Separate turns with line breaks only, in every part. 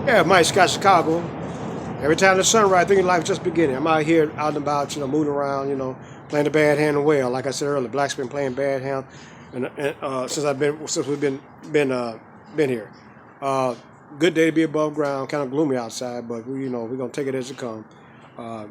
Yeah, Mike Scott, Chicago. Every time the sun rises, I think life is just beginning. I'm out here, out and about, moving around, playing the bad hand well. Like I said earlier, Black's been playing bad hand, and since we've been here. Uh, Good day to be above ground. Kind of gloomy outside, but we're gonna take it as it comes. Uh,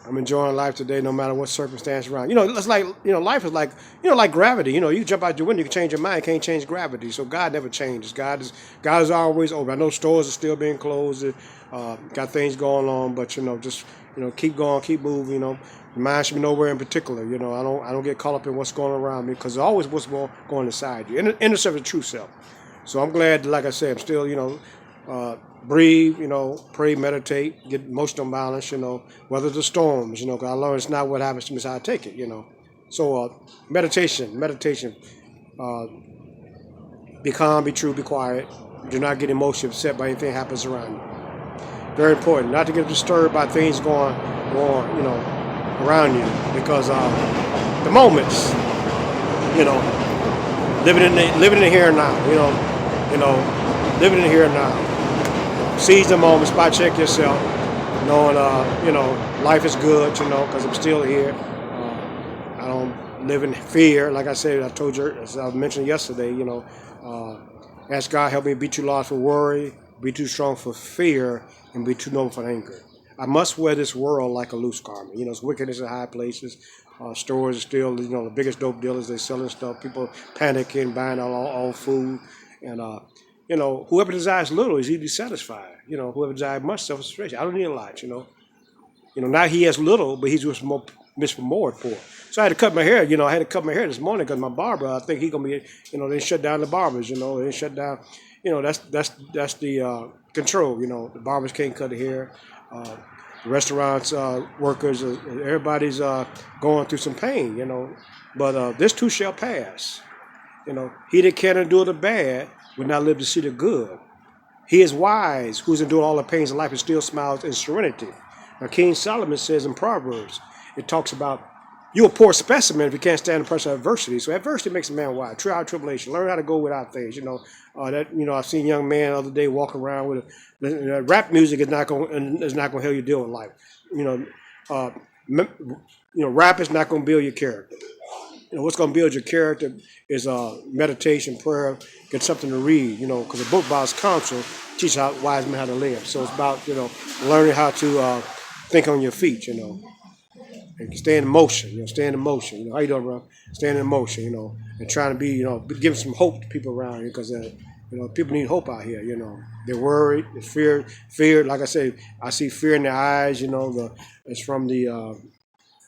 I'm enjoying life today, no matter what circumstance around. It's like life is like like gravity. You jump out your window, you can change your mind, can't change gravity. So God never changes. God is always open. I know stores are still being closed, got things going on, but just keep going, keep moving. Your mind should be nowhere in particular. I don't get caught up in what's going on around me because there's always what's going inside you. Inner self is true self. So I'm glad, like I said, I'm still, breathe, pray, meditate, get emotional balance, weather the storms, 'cause I learned it's not what happens to me, it's how I take it. So meditation, uh, be calm, be true, be quiet. Do not get emotionally upset by anything that happens around you. Very important, not to get disturbed by things going on, around you, because the moments, you know, living in the here and now, living in the here and now. Seize the moment, spot check yourself, knowing life is good, because I'm still here. I don't live in fear, like I said. I told you, as I mentioned yesterday. Ask God help me be too large for worry, be too strong for fear, and be too noble for anger. I must wear this world like a loose garment. It's wickedness in high places. Stores are still, the biggest dope dealers. They selling stuff. People panicking, buying all food, and whoever desires little is easily satisfied. Whoever desires much self-sufficient. I don't need a lot. Now he has little, but he's just more Miss for more poor. So I had to cut my hair. I had to cut my hair this morning because my barber. I think he gonna be. They shut down the barbers. They shut down. That's the control. The barbers can't cut the hair. Uh, the restaurants workers, everybody's going through some pain. But this too shall pass. He that can endure the bad will not live to see the good. He is wise, who's endured all the pains of life and still smiles in serenity. Now, King Solomon says in Proverbs, it talks about you're a poor specimen if you can't stand the pressure of adversity. So adversity makes a man wise. Trial, tribulation. Learn how to go without things. I've seen a young man the other day walk around with rap music is not going to help you deal with life. You know, uh, rap is not going to build your character. What's going to build your character is meditation, prayer, get something to read. Because a book by its counsel teaches how wise men how to live. So it's about learning how to think on your feet. And stay in motion. Stay in motion. How you doing, bro? Staying in motion. And trying to be giving some hope to people around you because people need hope out here. They're worried, they're feared. Like I say, I see fear in their eyes. It's from the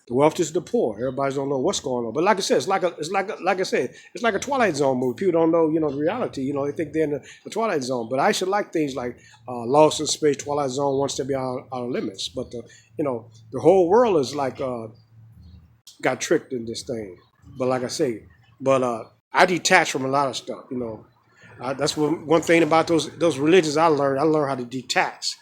wealthy to the poor. Everybody don't know what's going on. But like I said, it's like a Twilight Zone movie. People don't know, the reality. They think they're in the Twilight Zone. But I should like things like Lost in Space, Twilight Zone, One Step Beyond Our Limits. But the whole world is like got tricked in this thing. But like I say, I detach from a lot of stuff. That's one thing about those religions I learned. I learned how to detach.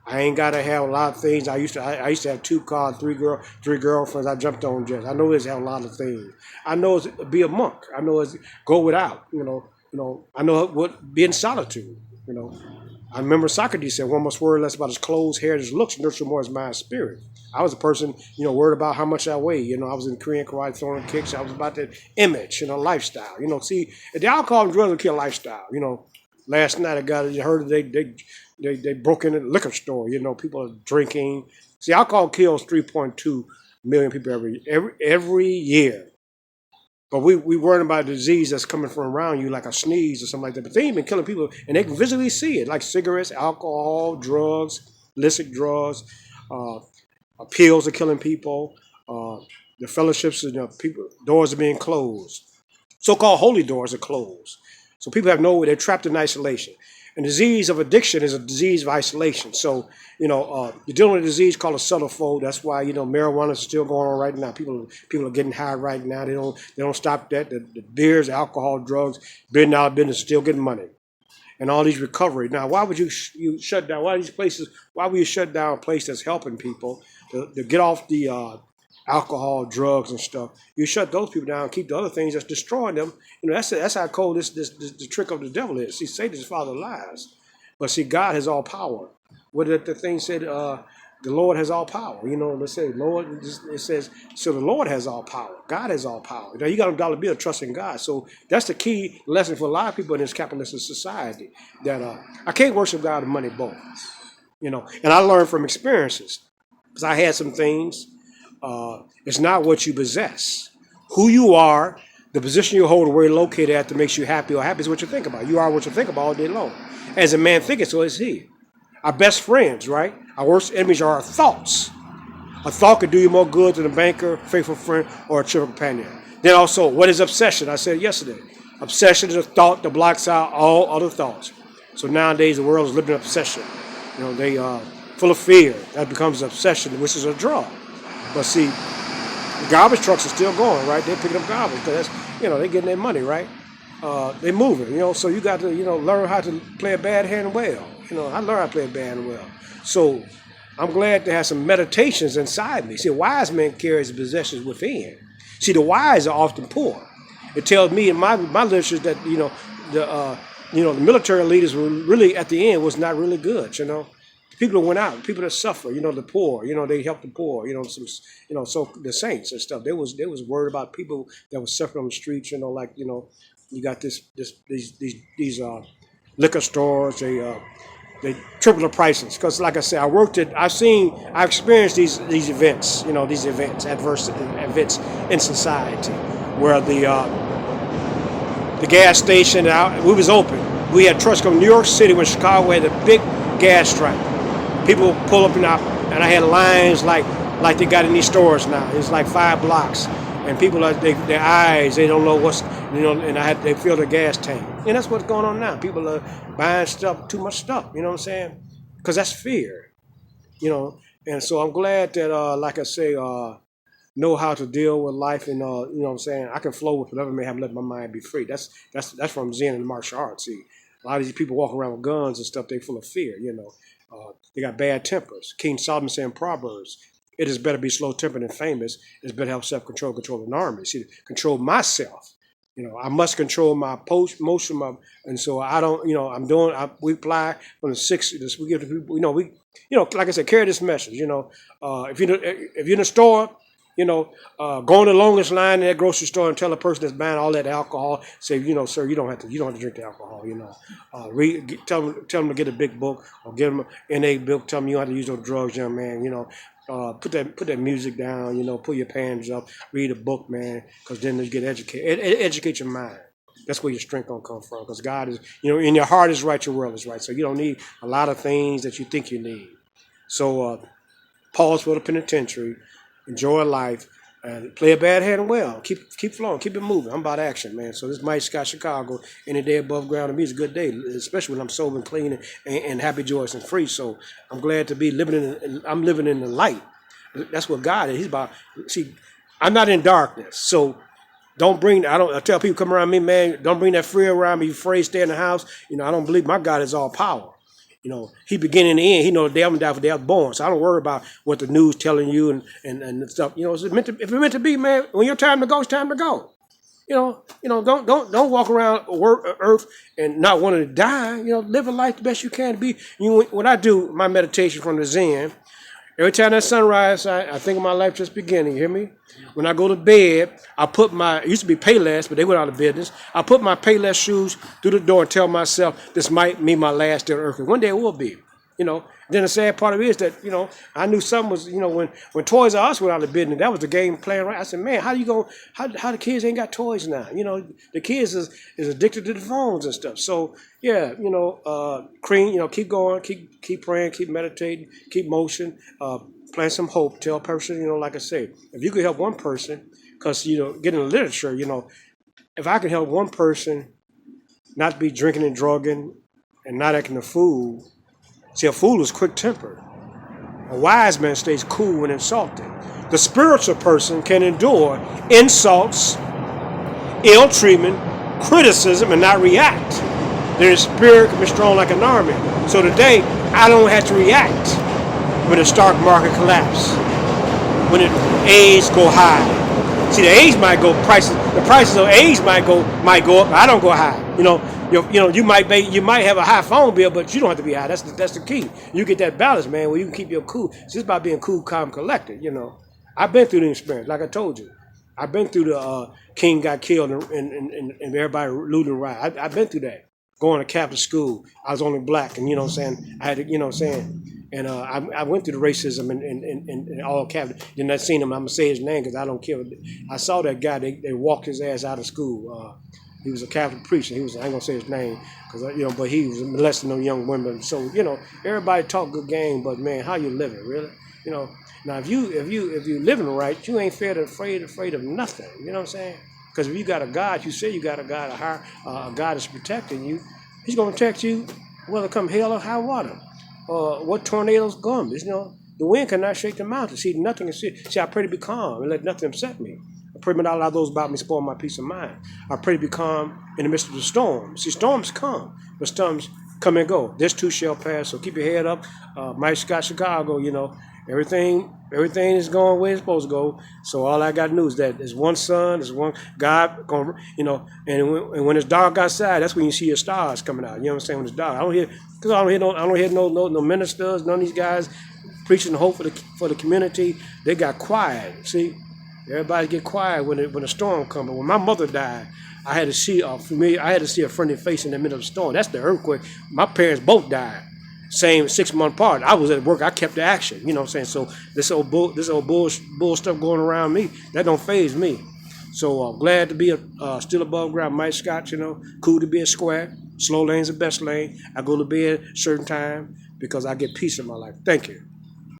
I ain't gotta have a lot of things. I used to have two cars, three girlfriends. I jumped on just. I know it's have a lot of things. I know it's be a monk. I know it's go without. I know what be in solitude. I remember Socrates said, "One must worry less about his clothes, hair, his looks, nurture more his mind, spirit." I was a person, worried about how much I weigh. I was in Korean karate, throwing kicks. I was about that image, lifestyle. See, the alcohol and drugs will kill lifestyle. Last night I heard they broke in a liquor store. People are drinking. See, alcohol kills 3.2 million people every year. But we worrying about a disease that's coming from around you, like a sneeze or something like that. But they ain't been killing people, and they can visually see it, like cigarettes, alcohol, drugs, illicit drugs, uh, pills are killing people. Uh, the fellowships, people doors are being closed. So-called holy doors are closed. So people have nowhere, they're trapped in isolation. And disease of addiction is a disease of isolation. So, you're dealing with a disease called a centerfold. That's why, marijuana is still going on right now. People are getting high right now. They don't stop that. The beers, alcohol, drugs, billion dollar business is still getting money. And all these recovery. Now, why would you shut down? Why would you shut down a place that's helping people to get off the alcohol, drugs, and stuff? You shut those people down, keep the other things that's destroying them. That's how cold this the trick of the devil is. See, Satan's father lies. But see, God has all power. What did the thing said? The Lord has all power. You know, let's say Lord. It says so. The Lord has all power. God has all power. Now you got a dollar bill, trust in God. So that's the key lesson for a lot of people in this capitalist society. That I can't worship God and money both. You know, and I learned from experiences because I had some things. It's not what you possess, who you are, the position you hold, or where you're located at that makes you happy or happy is what you think about. You are what you think about all day long. As a man thinketh, so is he. Our best friends, right? Our worst enemies are our thoughts. A thought could do you more good than a banker, faithful friend, or a cheerful companion. Then also, what is obsession? I said yesterday. Obsession is a thought that blocks out all other thoughts. So nowadays, the world is living in obsession. You know, they are full of fear. That becomes obsession, which is a drug. But see, the garbage trucks are still going, right? They're picking up garbage because that's, you know, they're getting their money, right? They're moving, you know. So you got to, you know, learn how to play a bad hand well. You know, I learned how to play a bad hand well. So I'm glad to have some meditations inside me. See, a wise man carries his possessions within. See, the wise are often poor. It tells me in my literature that the military leaders were really at the end was not really good. You know, the people that went out, the people that suffer. You know, the poor. You know, they helped the poor. You know, so the saints and stuff. They was worried about people that was suffering on the streets. You know, like you got these liquor stores. They triple the prices because, like I said, I've experienced these events, you know, these events, adverse events in society, where the gas station we was open. We had trucks from New York City when Chicago had a big gas strike. People pull up and I had lines like they got in these stores now. It's like 5 blocks, and people their eyes, they don't know what's, you know, and they fill their gas tank, and that's what's going on now. People are buying too much stuff. You know what I'm saying? Because that's fear, you know. And so I'm glad that, like I say, know how to deal with life, and you know what I'm saying. I can flow with whatever may have let my mind be free. That's from Zen and martial arts. See, a lot of these people walking around with guns and stuff. They full of fear. You know, they got bad tempers. King Solomon said in Proverbs, "It is better to be slow-tempered and famous. It's better to have self-control, control an army." See, control myself. You know, I must control my motion, and so I don't. You know, we apply from the 60s. We give the people. Like I said, carry this message. You know, if you're in the store, you know, go on the longest line in that grocery store and tell the person that's buying all that alcohol, say, you know, sir, you don't have to drink the alcohol. You know, tell them to get a big book or give them an NA book. Tell them you don't have to use those drugs, young man. You know. Put that music down, you know, pull your pants up, read a book, man, because then you get educated. Educate your mind. That's where your strength gonna come from, because God is, you know, in your heart is right, your world is right. So you don't need a lot of things that you think you need. So pause for the penitentiary, enjoy life, and play a bad hand well. Keep flowing, keep it moving. I'm about action, man. So this is Mike Scott, Chicago. Any day above ground to me is a good day, especially when I'm sober and clean and happy, joyous, and free. So I'm glad to be I'm living in the light. That's what God is. He's about. See, I'm not in darkness. So I tell people come around me, man, don't bring that fear around me. You afraid, stay in the house. You know, I don't believe my God is all power. You know, he begin and the end. He know the day I'm gonna die for the day I was born. So I don't worry about what the news telling you and stuff. You know, if it's meant to be, man, when your time to go, it's time to go. You know, don't walk around Earth and not wanting to die. You know, live a life the best you can to be. When I do my meditation from the Zen, every time that sunrise, I think of my life just beginning. You hear me? When I go to bed, it used to be Payless, but they went out of business. I put my Payless shoes through the door and tell myself this might be my last day on earth. One day it will be. You know, then the sad part of it is that, you know, I knew something was, you know, when Toys R Us went out of business, that was the game playing right. I said, man, how the kids ain't got toys now? You know, the kids is addicted to the phones and stuff. So, yeah, you know, keep going, keep praying, keep meditating, keep motion, plant some hope, tell a person, you know, like I say, if you could help one person, because, you know, getting the literature, you know, if I can help one person not be drinking and drugging and not acting a fool. See, a fool is quick-tempered. A wise man stays cool when insulted. The spiritual person can endure insults, ill treatment, criticism, and not react. Their spirit can be strong like an army. So today, I don't have to react when the stock market collapse, when the A's go high. See, the prices of A's might go up, but I don't go high. You know, you might have a high phone bill, but you don't have to be high. That's the key. You get that balance, man, where you can keep your cool. It's just about being cool, calm, collected. I've been through the experience, like I told you. I've been through the king got killed and everybody looting and riot. I've been through that. Going to Catholic school, I was only black, and what I'm saying, I had to, what I'm saying, and I went through the racism and all Catholic. Then I seen him. I'm gonna say his name because I don't care. I saw that guy. They walked his ass out of school. He was a Catholic preacher. I ain't gonna say his name because but he was molesting them young women. So everybody talk good game, but man, how you living, really? Now if you living right, you ain't afraid of nothing. You know what I'm saying? Because if you got a God, you say you got a God, a God that's protecting you. He's gonna protect you, whether come hell or high water, what tornadoes come. The wind cannot shake the mountain. See, nothing can see. See, I pray to be calm and let nothing upset me. I pray not allow those about me spoil my peace of mind. I pray to be calm in the midst of the storm. See, storms come, but storms come and go. This too shall pass. So keep your head up. Mike Scott, Chicago. Everything is going where it's supposed to go. So all I got to know is that there's one sun, there's one God. And when it's dark outside, that's when you see your stars coming out. You know what I'm saying? When it's dark, I don't hear no ministers, none of these guys preaching hope for the community. They got quiet. See. Everybody get quiet when a storm comes. But when my mother died, I had to see a friendly face in the middle of the storm. That's the earthquake. My parents both died, same 6 month apart. I was at work. I kept the action. You know what I'm saying? So this old bull stuff going around me, that don't faze me. So glad to be still above ground. Mike Scott, cool to be a square. Slow lane's the best lane. I go to bed at a certain time because I get peace in my life. Thank you.